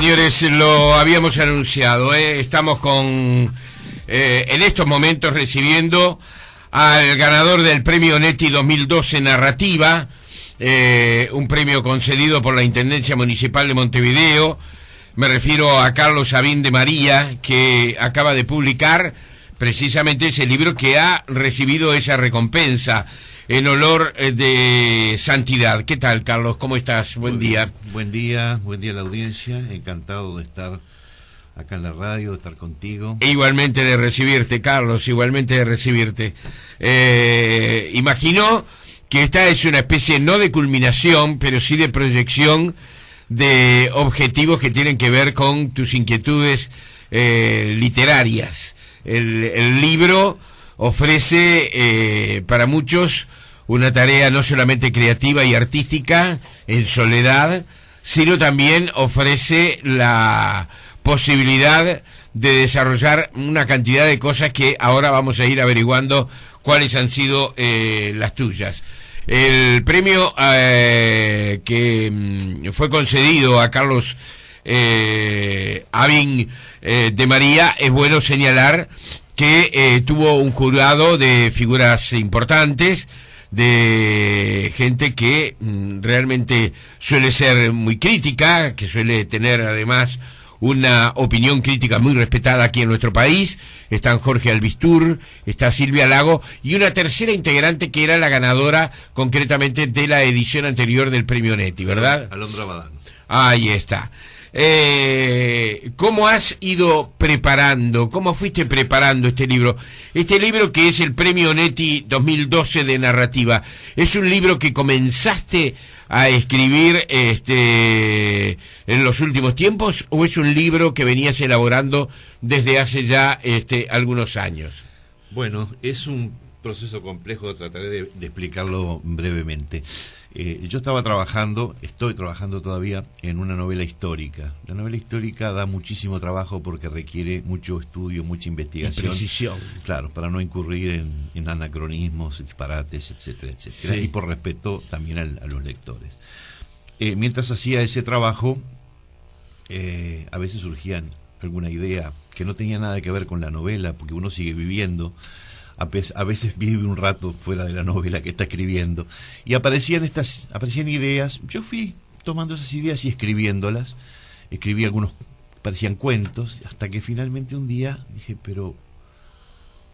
Señores, lo habíamos anunciado, estamos en estos momentos recibiendo al ganador del premio Onetti 2012 Narrativa, un premio concedido por la Intendencia Municipal de Montevideo. Me refiero a Carlos Sabín de María, que acaba de publicar precisamente ese libro que ha recibido esa recompensa en olor de santidad. ¿Qué tal, Carlos? ¿Cómo estás? Buen día. Buen día a la audiencia. Encantado de estar acá en la radio, de estar contigo. Igualmente de recibirte, Carlos, igualmente de recibirte. Imagino que esta es una especie no de culminación, pero sí de proyección de objetivos que tienen que ver con tus inquietudes literarias. El libro ofrece para muchos una tarea no solamente creativa y artística en soledad, sino también ofrece la posibilidad de desarrollar una cantidad de cosas que ahora vamos a ir averiguando cuáles han sido las tuyas. El premio que fue concedido a Carlos Sabín de María, es bueno señalar que tuvo un jurado de figuras importantes, de gente que realmente suele ser muy crítica, que suele tener además una opinión crítica muy respetada aquí en nuestro país. Están Jorge Albistur, está Silvia Lago y una tercera integrante que era la ganadora concretamente de la edición anterior del premio Onetti, ¿verdad? Alondra Badán. Ahí está. ¿Cómo has ido preparando, cómo fuiste preparando este libro? Este libro que es el premio Onetti 2012 de narrativa, ¿es un libro que comenzaste a escribir en los últimos tiempos o es un libro que venías elaborando desde hace ya algunos años? Bueno, es un proceso complejo, trataré de explicarlo brevemente. Yo estoy trabajando todavía en una novela histórica. La novela histórica da muchísimo trabajo porque requiere mucho estudio, mucha investigación. Y precisión. Claro, para no incurrir en anacronismos, disparates, etcétera, etcétera. Sí. Y por respeto también a los lectores. Mientras hacía ese trabajo, a veces surgían alguna idea que no tenía nada que ver con la novela, porque uno sigue viviendo. A veces vive un rato fuera de la novela que está escribiendo y aparecían ideas. Yo fui tomando esas ideas y escribiéndolas. Escribí algunos, parecían cuentos, hasta que finalmente un día dije, pero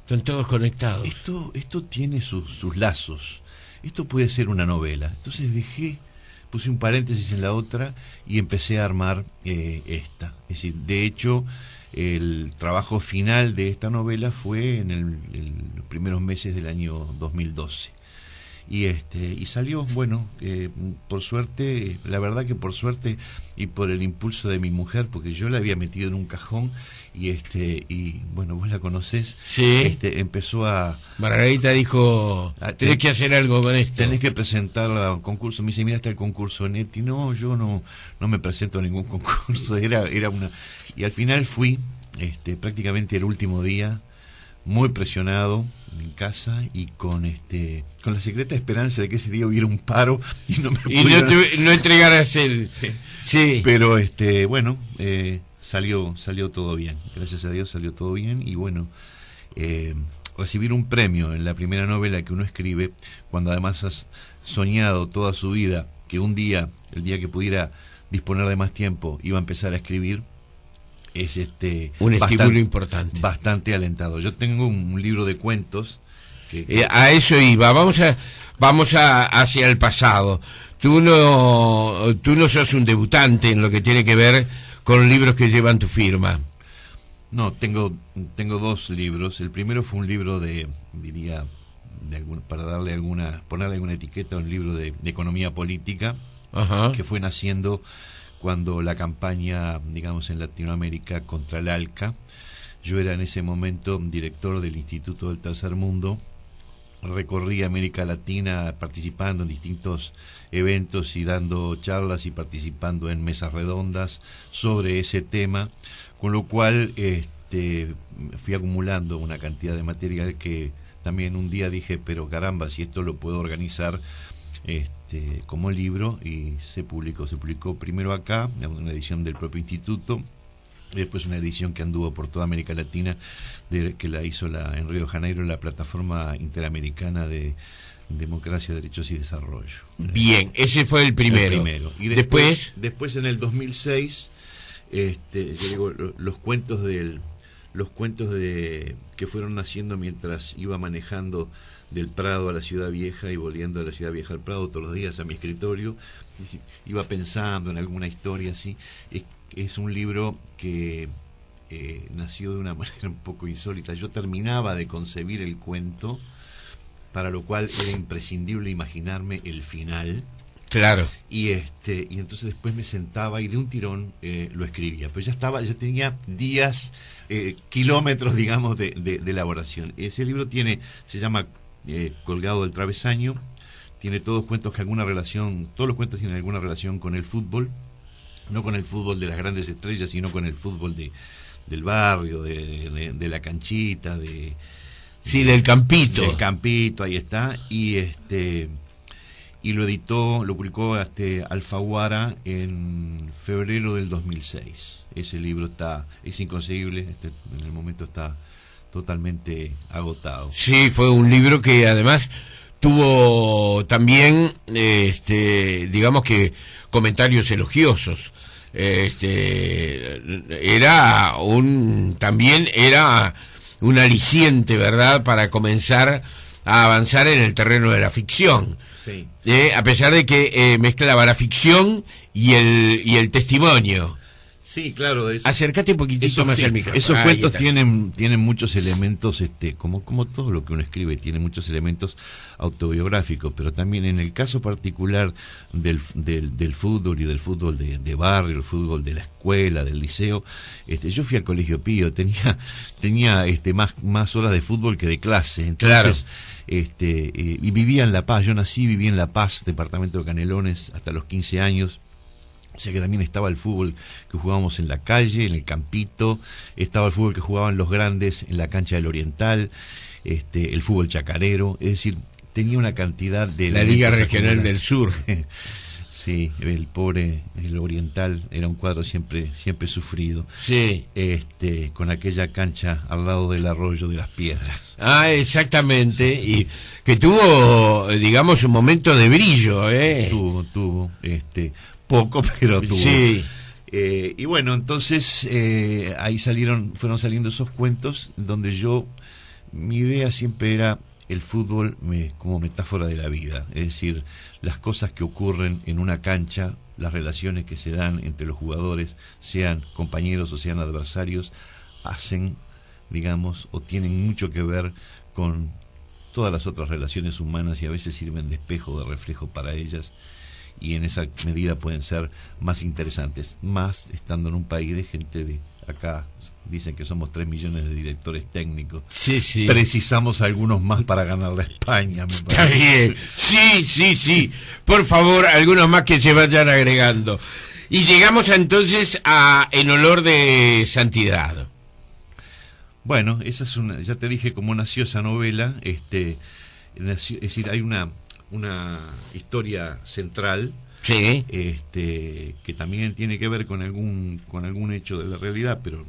están todos conectados. Esto tiene sus lazos. Esto puede ser una novela. Entonces puse un paréntesis en la otra y empecé a armar esta. Es decir, de hecho, el trabajo final de esta novela fue en los primeros meses del año 2012. Y salió, bueno, por suerte, la verdad que por suerte y por el impulso de mi mujer, porque yo la había metido en un cajón y bueno, vos la conocés. Sí. Empezó a... Margarita dijo, tenés que hacer algo con esto. Tenés que presentarla a un concurso. Me dice, mira, está el concurso Onetti. No, yo no me presento a ningún concurso. Era una... Y al final fui, prácticamente el último día, muy presionado en casa y con la secreta esperanza de que ese día hubiera un paro y no me pudieran... no entregaras el... Sí. Pero bueno, salió todo bien. Gracias a Dios salió todo bien. Y bueno, recibir un premio en la primera novela que uno escribe, cuando además has soñado toda su vida que un día, el día que pudiera disponer de más tiempo, iba a empezar a escribir, es un estímulo importante, bastante alentado. Yo tengo un libro de cuentos que a eso iba. Vamos hacia el pasado. Tú no sos un debutante en lo que tiene que ver con libros que llevan tu firma. No, tengo dos libros. El primero fue un libro para ponerle alguna etiqueta, un libro de economía política. Ajá. Que fue naciendo cuando la campaña, digamos, en Latinoamérica contra el ALCA. Yo era en ese momento director del Instituto del Tercer Mundo. Recorrí América Latina participando en distintos eventos y dando charlas y participando en mesas redondas sobre ese tema, con lo cual fui acumulando una cantidad de material que también un día dije, pero caramba, si esto lo puedo organizar como libro, y se publicó primero acá, en una edición del propio instituto, y después una edición que anduvo por toda América Latina, que la hizo en Río de Janeiro, la Plataforma Interamericana de Democracia, Derechos y Desarrollo. Bien, ese fue el primero. Y después en el 2006, yo digo, los cuentos que fueron naciendo mientras iba manejando del Prado a la Ciudad Vieja y volviendo de la Ciudad Vieja al Prado todos los días a mi escritorio, iba pensando en alguna historia así. Es un libro que nació de una manera un poco insólita. Yo terminaba de concebir el cuento, para lo cual era imprescindible imaginarme el final. Claro. Y entonces después me sentaba y de un tirón lo escribía. Pero ya tenía días, kilómetros, digamos, de elaboración. Ese libro se llama Colgado del Travesaño. Tiene todos los cuentos tienen alguna relación con el fútbol. No con el fútbol de las grandes estrellas, sino con el fútbol del barrio, de la canchita, del campito. Del campito, ahí está. Y lo publicó Alfaguara en febrero del 2006. Ese libro es inconseguible, en el momento está totalmente agotado. Sí, fue un libro que además tuvo también, digamos que comentarios elogiosos. También era un aliciente, ¿verdad?, para comenzar a avanzar en el terreno de la ficción. Sí. A pesar de que mezclaba la ficción y el testimonio. Sí, claro. Acércate un poquitito más al micrófono. Esos cuentos tienen muchos elementos, como todo lo que uno escribe, tiene muchos elementos autobiográficos, pero también en el caso particular del fútbol y del fútbol de barrio, el fútbol de la escuela, del liceo, yo fui al Colegio Pío, tenía más horas de fútbol que de clase, entonces, claro. Y vivía en La Paz. Yo viví en La Paz, departamento de Canelones, hasta los 15 años. O sea que también estaba el fútbol que jugábamos en la calle, en el campito, estaba el fútbol que jugaban los grandes en la cancha del Oriental, el fútbol chacarero, es decir, tenía una cantidad de... La Liga Regional del Sur. Sí, el Oriental era un cuadro siempre sufrido. Sí. Con aquella cancha al lado del arroyo de las Piedras. Ah, exactamente, y que tuvo, digamos, un momento de brillo, Tuvo, poco, pero tuvo. Sí. Y bueno, entonces ahí fueron saliendo esos cuentos donde mi idea siempre era el fútbol como metáfora de la vida, es decir, las cosas que ocurren en una cancha, las relaciones que se dan entre los jugadores, sean compañeros o sean adversarios, hacen, digamos, o tienen mucho que ver con todas las otras relaciones humanas y a veces sirven de espejo, de reflejo para ellas, y en esa medida pueden ser más interesantes, más estando en un país de gente de acá. Dicen que somos 3 millones de directores técnicos. Sí. Precisamos algunos más para ganar la España, me parece. Está bien. Sí. Por favor, algunos más que se vayan agregando. Y llegamos entonces a En Olor de Santidad. Bueno, esa es ya te dije cómo nació esa novela. Es decir, hay una historia central. Sí. Que también tiene que ver con algún hecho de la realidad, pero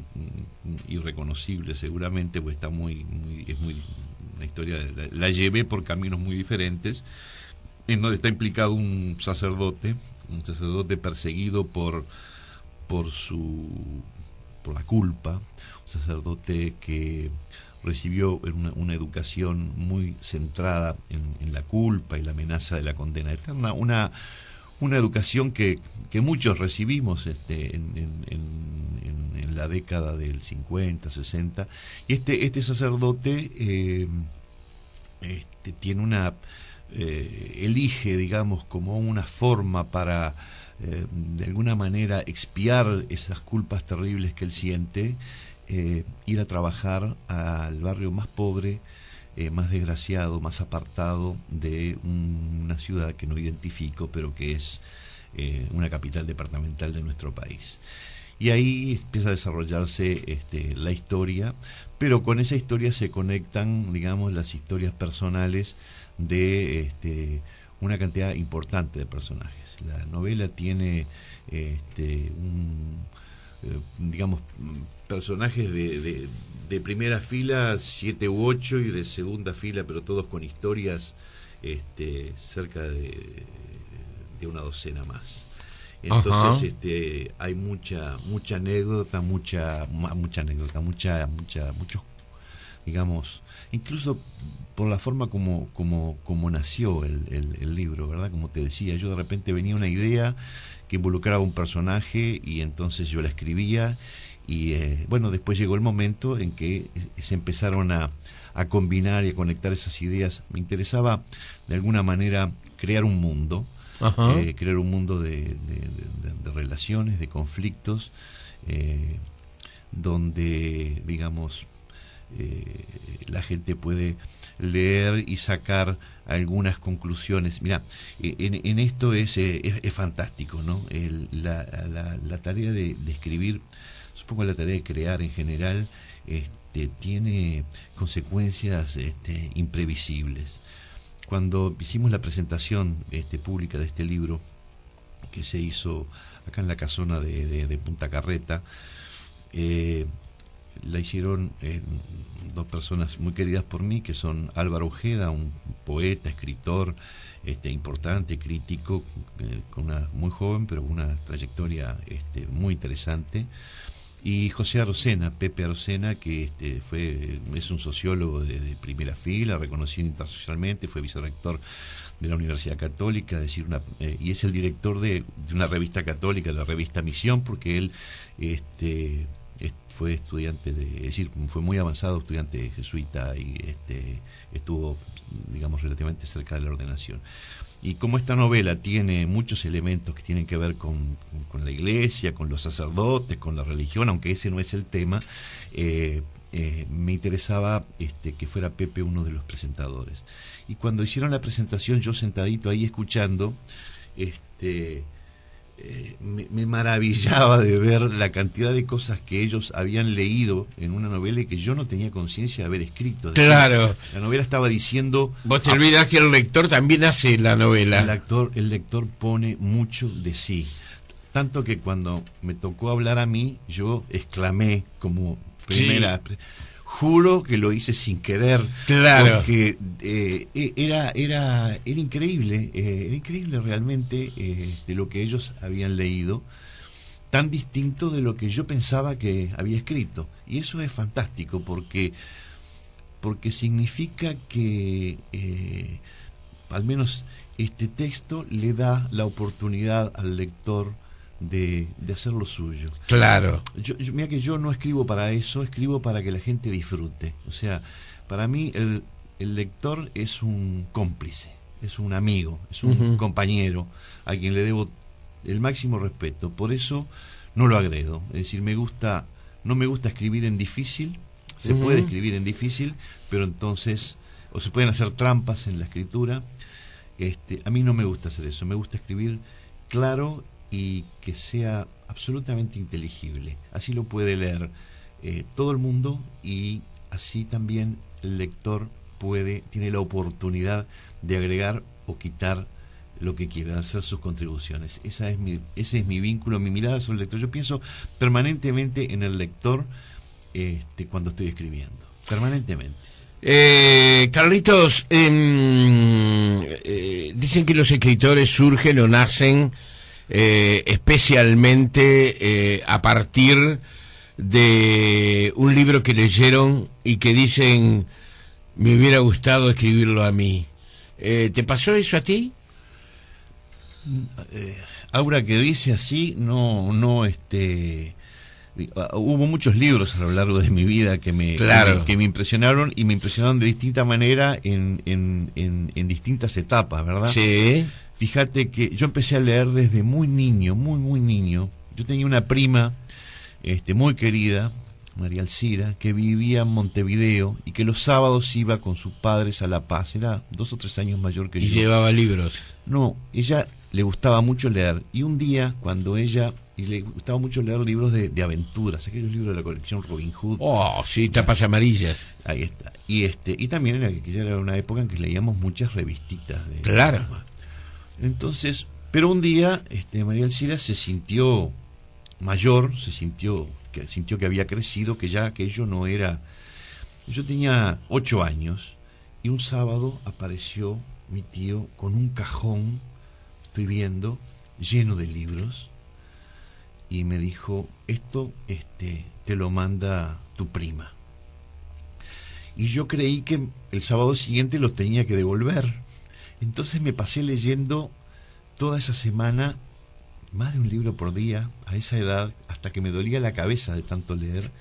irreconocible seguramente, pues es muy una historia, la llevé por caminos muy diferentes, en donde está implicado un sacerdote perseguido por la culpa, un sacerdote que recibió una educación muy centrada en la culpa y la amenaza de la condena eterna, una educación que muchos recibimos en la década del 50, 60, y este sacerdote tiene elige, digamos, como una forma para de alguna manera expiar esas culpas terribles que él siente, ir a trabajar al barrio más pobre, más desgraciado, más apartado de una ciudad que no identifico, pero que es una capital departamental de nuestro país. Y ahí empieza a desarrollarse la historia, pero con esa historia se conectan, digamos, las historias personales de una cantidad importante de personajes. La novela tiene digamos, personajes de primera fila, 7 u 8, y de segunda fila, pero todos con historias cerca de una docena más. Entonces, hay mucha anécdota, muchos, digamos, incluso por la forma como nació el libro, ¿verdad? Como te decía, yo de repente venía una idea que involucraba un personaje y entonces yo la escribía y bueno, después llegó el momento en que se empezaron a combinar y a conectar esas ideas. Me interesaba de alguna manera crear un mundo, de relaciones, de conflictos, donde, digamos, la gente puede leer y sacar algunas conclusiones. Mira, en esto es fantástico, ¿no? La tarea de escribir, supongo la tarea de crear en general, tiene consecuencias imprevisibles. Cuando hicimos la presentación pública de este libro, que se hizo acá en la casona de Punta Carreta, la hicieron dos personas muy queridas por mí, que son Álvaro Ojeda, un poeta, escritor importante, crítico, muy joven, pero con una trayectoria muy interesante, y José Arocena, Pepe Arocena, que es un sociólogo de primera fila, reconocido internacionalmente, fue vicerrector de la Universidad Católica, y es el director de una revista católica, la revista Misión, porque él fue estudiante fue muy avanzado estudiante jesuita y estuvo, digamos, relativamente cerca de la ordenación. Y como esta novela tiene muchos elementos que tienen que ver con la iglesia, con los sacerdotes, con la religión, aunque ese no es el tema, me interesaba que fuera Pepe uno de los presentadores. Y cuando hicieron la presentación, yo sentadito ahí escuchando, me maravillaba de ver la cantidad de cosas que ellos habían leído en una novela y que yo no tenía conciencia de haber escrito. Claro. La novela estaba diciendo... Vos te olvidás que el lector también hace la novela. El lector pone mucho de sí. Tanto que cuando me tocó hablar a mí, yo exclamé como primera... Sí. Juro que lo hice sin querer. Claro. Porque era increíble realmente de lo que ellos habían leído, tan distinto de lo que yo pensaba que había escrito. Y eso es fantástico porque significa que al menos este texto le da la oportunidad al lector de hacer lo suyo. Claro. Mira que yo no escribo para eso, escribo para que la gente disfrute. O sea, para mí el lector es un cómplice, es un amigo, es un compañero a quien le debo el máximo respeto. Por eso no lo agredo. Es decir, no me gusta escribir en difícil. Se puede escribir en difícil, pero entonces, o se pueden hacer trampas en la escritura. A mí no me gusta hacer eso. Me gusta escribir claro y que sea absolutamente inteligible. Así lo puede leer todo el mundo, y así también el lector tiene la oportunidad de agregar o quitar lo que quiera, hacer sus contribuciones. Ese es mi vínculo, mi mirada sobre el lector. Yo pienso permanentemente en el lector cuando estoy escribiendo, permanentemente. Carlitos, dicen que los escritores surgen o nacen especialmente a partir de un libro que leyeron y que dicen: me hubiera gustado escribirlo a mí. ¿Te pasó eso a ti? Ahora que dice así, no hubo muchos libros a lo largo de mi vida que me impresionaron, y me impresionaron de distinta manera en distintas etapas, ¿verdad? Sí. Fíjate que yo empecé a leer desde muy niño, muy niño. Yo tenía una prima muy querida, María Alcira, que vivía en Montevideo y que los sábados iba con sus padres a La Paz. Era 2 o 3 años mayor que yo. ¿Y llevaba libros? No, ella le gustaba mucho leer. Y un día, le gustaba mucho leer libros de aventuras, aquellos libros de la colección Robin Hood. Oh, sí, tapas amarillas. Ahí está. Y también aquella era una época en que leíamos muchas revistitas. Claro. Entonces, pero un día María Alcira se sintió mayor, sintió que había crecido, que ya aquello no era... Yo tenía 8 años y un sábado apareció mi tío con un cajón, estoy viendo, lleno de libros, y me dijo, esto te lo manda tu prima. Y yo creí que el sábado siguiente lo tenía que devolver. Entonces me pasé leyendo toda esa semana más de un libro por día a esa edad, hasta que me dolía la cabeza de tanto leer.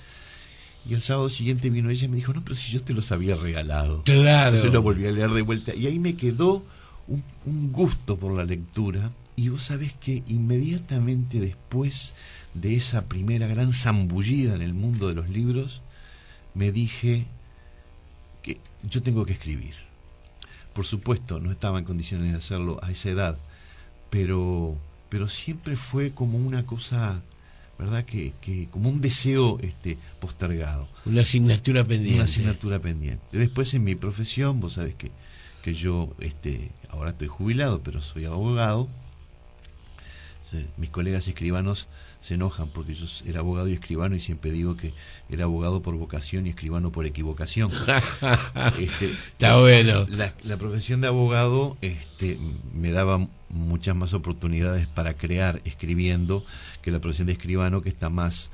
Y el sábado siguiente vino ella y me dijo, no, pero si yo te los había regalado. Claro. Entonces lo volví a leer de vuelta. Y ahí me quedó un gusto por la lectura. Y vos sabés que inmediatamente después de esa primera gran zambullida en el mundo de los libros, me dije que yo tengo que escribir. Por supuesto, no estaba en condiciones de hacerlo a esa edad, pero siempre fue como una cosa, ¿verdad? Que como un deseo postergado. Una asignatura pendiente. Una asignatura pendiente. Después en mi profesión, vos sabés que yo ahora estoy jubilado, pero soy abogado. Mis colegas escribanos se enojan porque yo era abogado y escribano, y siempre digo que era abogado por vocación y escribano por equivocación. Está bueno. La profesión de abogado me daba muchas más oportunidades para crear escribiendo que la profesión de escribano, que está más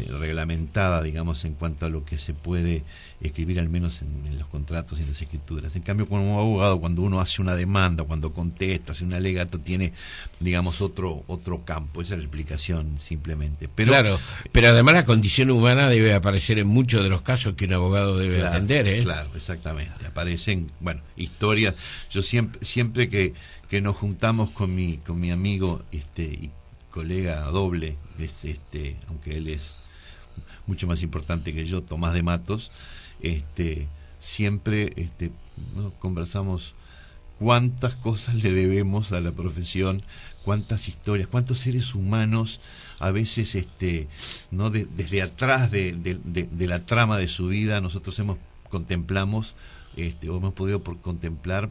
reglamentada, digamos, en cuanto a lo que se puede escribir, al menos en los contratos y en las escrituras. En cambio, como abogado, cuando uno hace una demanda, cuando contesta, hace un alegato, tiene, digamos, otro campo. Esa es la explicación, simplemente. Pero, claro, pero además la condición humana debe aparecer en muchos de los casos que un abogado debe atender, ¿eh? Claro, exactamente. Aparecen, historias. Yo siempre que nos juntamos con mi amigo y colega doble, aunque él es mucho más importante que yo, Tomás de Matos, siempre ¿no? conversamos cuántas cosas le debemos a la profesión, cuántas historias, cuántos seres humanos a veces no desde atrás de la trama de su vida nosotros contemplamos o hemos podido contemplar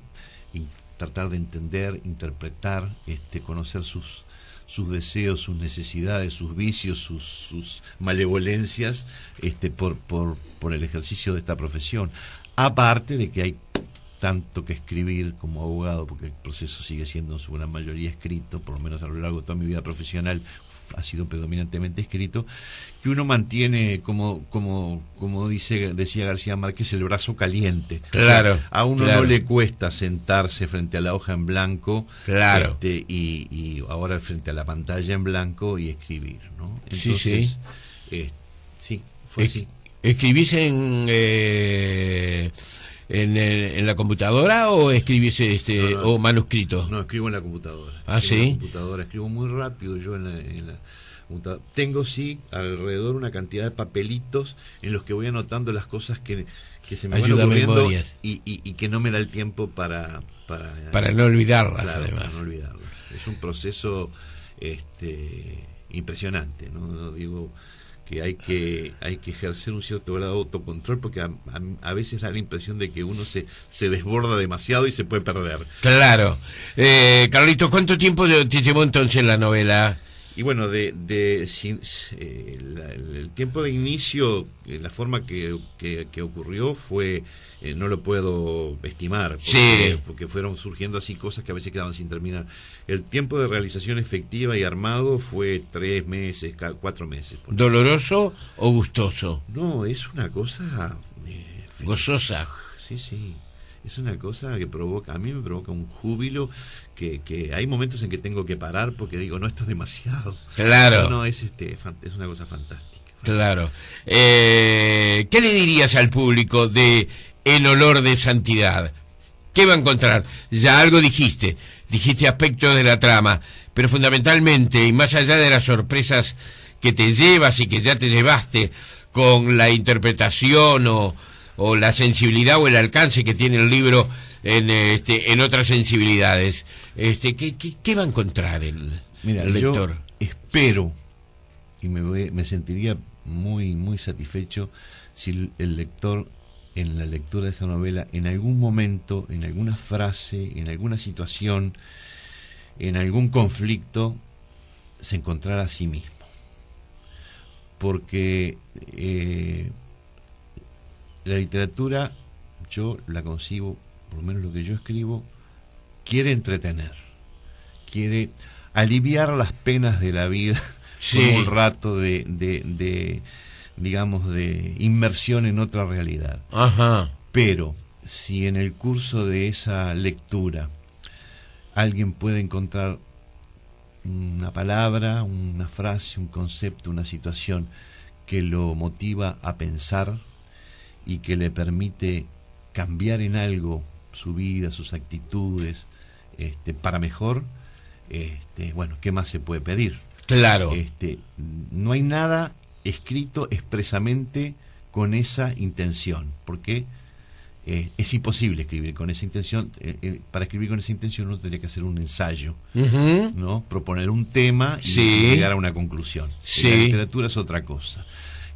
y tratar de entender, interpretar, conocer sus deseos, sus necesidades, sus vicios, sus malevolencias, por el ejercicio de esta profesión. Aparte de que hay tanto que escribir como abogado, porque el proceso sigue siendo en su gran mayoría escrito, por lo menos a lo largo de toda mi vida profesional ha sido predominantemente escrito, que uno mantiene, como decía García Márquez, el brazo caliente. Claro. O sea, a uno no le cuesta sentarse frente a la hoja en blanco, claro, y ahora frente a la pantalla en blanco y escribir, ¿no? Entonces, sí, fue así. ¿Escribís en la computadora o escribís no, o manuscrito? No, escribo en la computadora. ¿Ah, sí? En la computadora, escribo muy rápido yo en la computadora. Tengo, sí, alrededor una cantidad de papelitos en los que voy anotando las cosas que se me van ocurriendo y que no me da el tiempo para no olvidarlas, claro, además. Para no olvidarlas. Es un proceso impresionante, ¿no? Digo que hay que ejercer un cierto grado de autocontrol, porque a veces da la impresión de que uno se desborda demasiado y se puede perder. Claro. Carlitos, ¿cuánto tiempo te llevó entonces la novela? Y bueno, el tiempo de inicio, la forma que ocurrió fue, no lo puedo estimar, porque fueron surgiendo así cosas que a veces quedaban sin terminar. El tiempo de realización efectiva y armado fue 3 meses, 4 meses. ¿Doloroso o gustoso? No, es una cosa... gozosa. Sí. Es una cosa que a mí me provoca un júbilo que hay momentos en que tengo que parar porque digo, no, esto es demasiado. Claro. No, es una cosa fantástica. Claro. ¿Qué le dirías al público de El olor de santidad? ¿Qué va a encontrar? Ya algo dijiste aspectos de la trama, pero fundamentalmente, y más allá de las sorpresas que te llevas y que ya te llevaste con la interpretación o la sensibilidad o el alcance que tiene el libro en otras sensibilidades, ¿qué va a encontrar el lector? Yo espero y me sentiría muy muy satisfecho si el lector, en la lectura de esta novela, en algún momento, en alguna frase, en alguna situación, en algún conflicto se encontrara a sí mismo. Porque la literatura, yo la concibo, por lo menos lo que yo escribo, quiere entretener, quiere aliviar las penas de la vida, sí, con un rato de digamos, de inmersión en otra realidad. Ajá. Pero si en el curso de esa lectura alguien puede encontrar una palabra, una frase, un concepto, una situación que lo motiva a pensar y que le permite cambiar en algo su vida, sus actitudes, para mejor, bueno, ¿qué más se puede pedir? Claro. No hay nada escrito expresamente con esa intención, porque es imposible escribir con esa intención. Para escribir con esa intención uno tendría que hacer un ensayo, Uh-huh. ¿no? Proponer un tema y sí, llegar a una conclusión. Sí. En la literatura es otra cosa.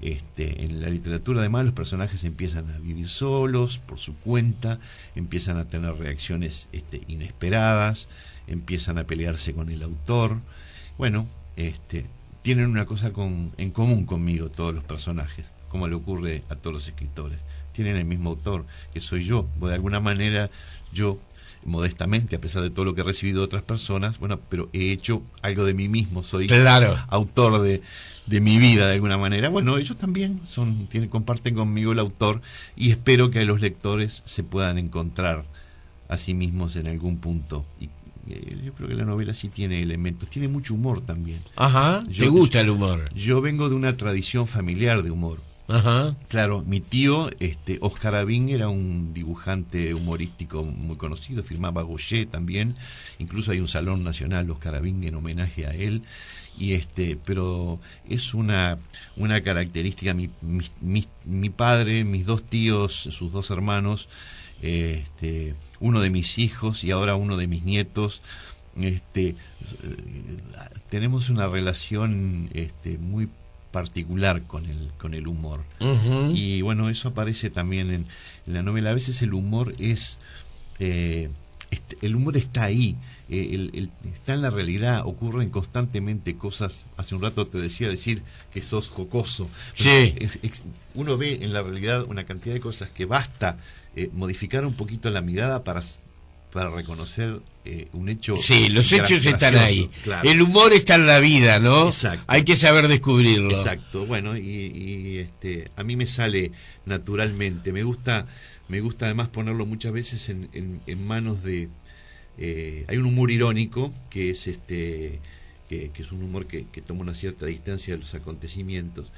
En la literatura además los personajes empiezan a vivir solos, por su cuenta, empiezan a tener reacciones inesperadas, empiezan a pelearse con el autor. Bueno, tienen una cosa en común conmigo todos los personajes, como le ocurre a todos los escritores. Tienen el mismo autor, que soy yo. De alguna manera, yo, modestamente, a pesar de todo lo que he recibido de otras personas, bueno, pero he hecho algo de mí mismo, soy claro, autor de mi vida de alguna manera. Bueno, ellos también comparten conmigo el autor, y espero que los lectores se puedan encontrar a sí mismos en algún punto. Y yo creo que la novela sí tiene elementos, tiene mucho humor también. Ajá, ¿te gusta el humor? Yo vengo de una tradición familiar de humor. Ajá. Claro, mi tío, Oscar Avín, era un dibujante humorístico muy conocido, firmaba Gaucher también, incluso hay un salón nacional Oscar Avín en homenaje a él, y pero es una característica. Mi padre, mis dos tíos, sus dos hermanos, uno de mis hijos y ahora uno de mis nietos, tenemos una relación muy particular con el humor. Uh-huh. Y bueno, eso aparece también en la novela. A veces el humor el humor está ahí, está en la realidad, ocurren constantemente cosas. Hace un rato te decía decir que sos jocoso. Sí. Uno ve en la realidad una cantidad de cosas que basta modificar un poquito la mirada para reconocer un hecho. Sí, los hechos están ahí. Claro. El humor está en la vida, ¿no? Exacto. Hay que saber descubrirlo. Exacto. Bueno, y a mí me sale naturalmente. Me gusta además ponerlo muchas veces en manos de... hay un humor irónico que es que es un humor que toma una cierta distancia de los acontecimientos,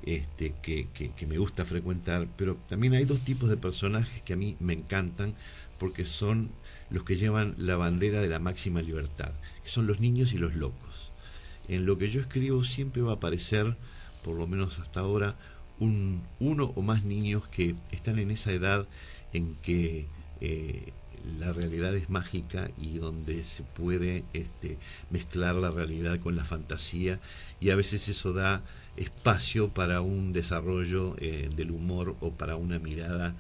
que me gusta frecuentar, pero también hay dos tipos de personajes que a mí me encantan, porque son los que llevan la bandera de la máxima libertad, que son los niños y los locos. En lo que yo escribo siempre va a aparecer, por lo menos hasta ahora, uno o más niños que están en esa edad en que la realidad es mágica y donde se puede mezclar la realidad con la fantasía, y a veces eso da espacio para un desarrollo del humor o para una mirada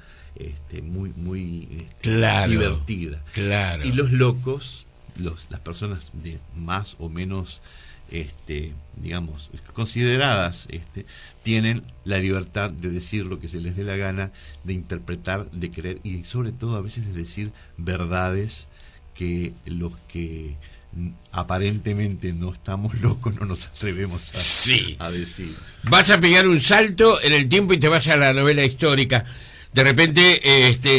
muy claro, divertida. Claro. Y los locos, las personas de más o menos digamos consideradas, tienen la libertad de decir lo que se les dé la gana, de interpretar, de creer, y sobre todo a veces de decir verdades que los que aparentemente no estamos locos no nos atrevemos a decir. Vas a pegar un salto en el tiempo y te vas a la novela histórica. De repente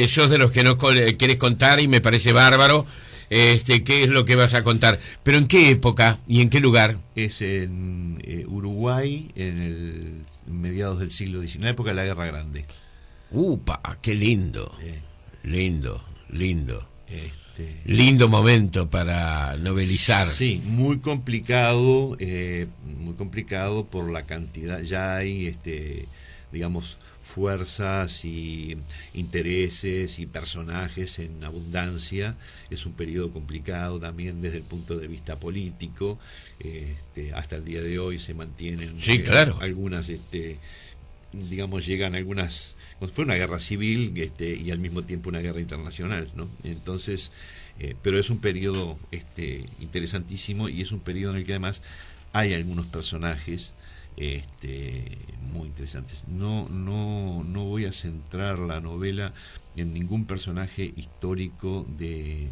sos de los que no querés contar, y me parece bárbaro. ¿Qué es lo que vas a contar? ¿Pero en qué época y en qué lugar? Es en Uruguay, en el mediados del siglo XIX, época de la Guerra Grande. ¡Upa! ¡Qué lindo! Lindo. Lindo momento para novelizar. Sí, muy complicado por la cantidad. Ya hay, digamos, fuerzas y intereses y personajes en abundancia. Es un periodo complicado también desde el punto de vista político. Hasta el día de hoy se mantienen claro, algunas, digamos, llegan algunas... Fue una guerra civil y al mismo tiempo una guerra internacional, ¿no? Entonces Pero es un periodo interesantísimo, y es un periodo en el que además hay algunos personajes muy interesantes. No voy a centrar la novela en ningún personaje histórico de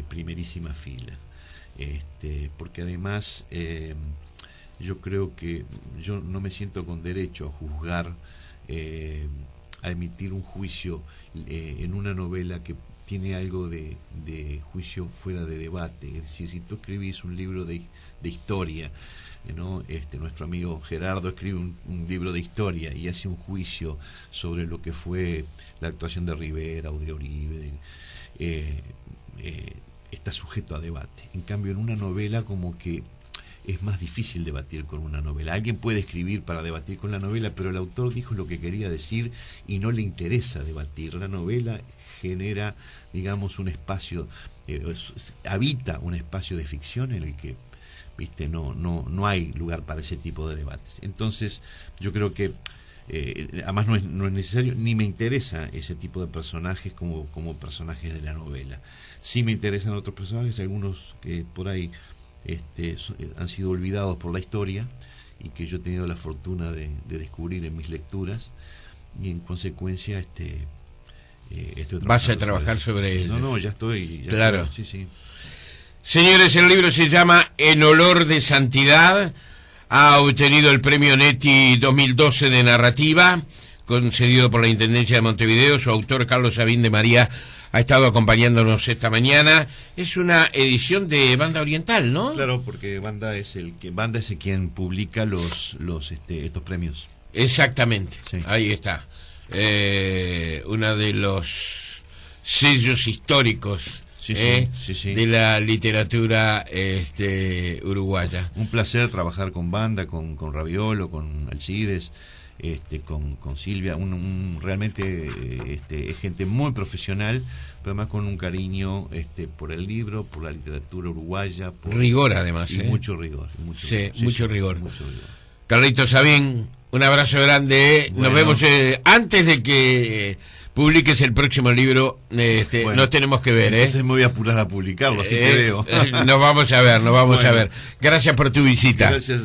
primerísima fila, porque además yo creo que yo no me siento con derecho a juzgar, a emitir un juicio en una novela que tiene algo de juicio fuera de debate. Es decir, si tú escribís un libro de historia, ¿no? Nuestro amigo Gerardo escribe un libro de historia y hace un juicio sobre lo que fue la actuación de Rivera o de Oribe, está sujeto a debate. En cambio, en una novela como que es más difícil debatir con una novela. Alguien puede escribir para debatir con la novela, pero el autor dijo lo que quería decir y no le interesa debatir. La novela genera, digamos, un espacio, habita un espacio de ficción en el que, viste, no hay lugar para ese tipo de debates. Entonces, yo creo que además no es necesario, ni me interesa ese tipo de personajes como personajes de la novela. Sí me interesan otros personajes, algunos que por ahí han sido olvidados por la historia y que yo he tenido la fortuna de descubrir en mis lecturas, y en consecuencia vas a trabajar sobre ellos. No, ya estoy. Claro. Sí. Señores, el libro se llama En olor de santidad. Ha obtenido el premio Neti 2012 de narrativa, concedido por la Intendencia de Montevideo. Su autor, Carlos Sabín de María, ha estado acompañándonos esta mañana. Es una edición de Banda Oriental, ¿no? Claro, porque Banda es quien publica estos premios. Exactamente, sí. Ahí está. Uno de los sellos históricos sí. de la literatura uruguaya. Un placer trabajar con Banda, con Raviolo, con Alcides, con Silvia. Realmente es gente muy profesional, pero además con un cariño por el libro, por la literatura uruguaya, por rigor además, y mucho rigor. Mucho rigor. Carlitos Sabín, un abrazo grande. Bueno. Nos vemos antes de que publiques el próximo libro. Bueno, nos tenemos que ver. Entonces me voy a apurar a publicarlo, así te veo. Nos vamos a ver. Gracias por tu visita. Gracias.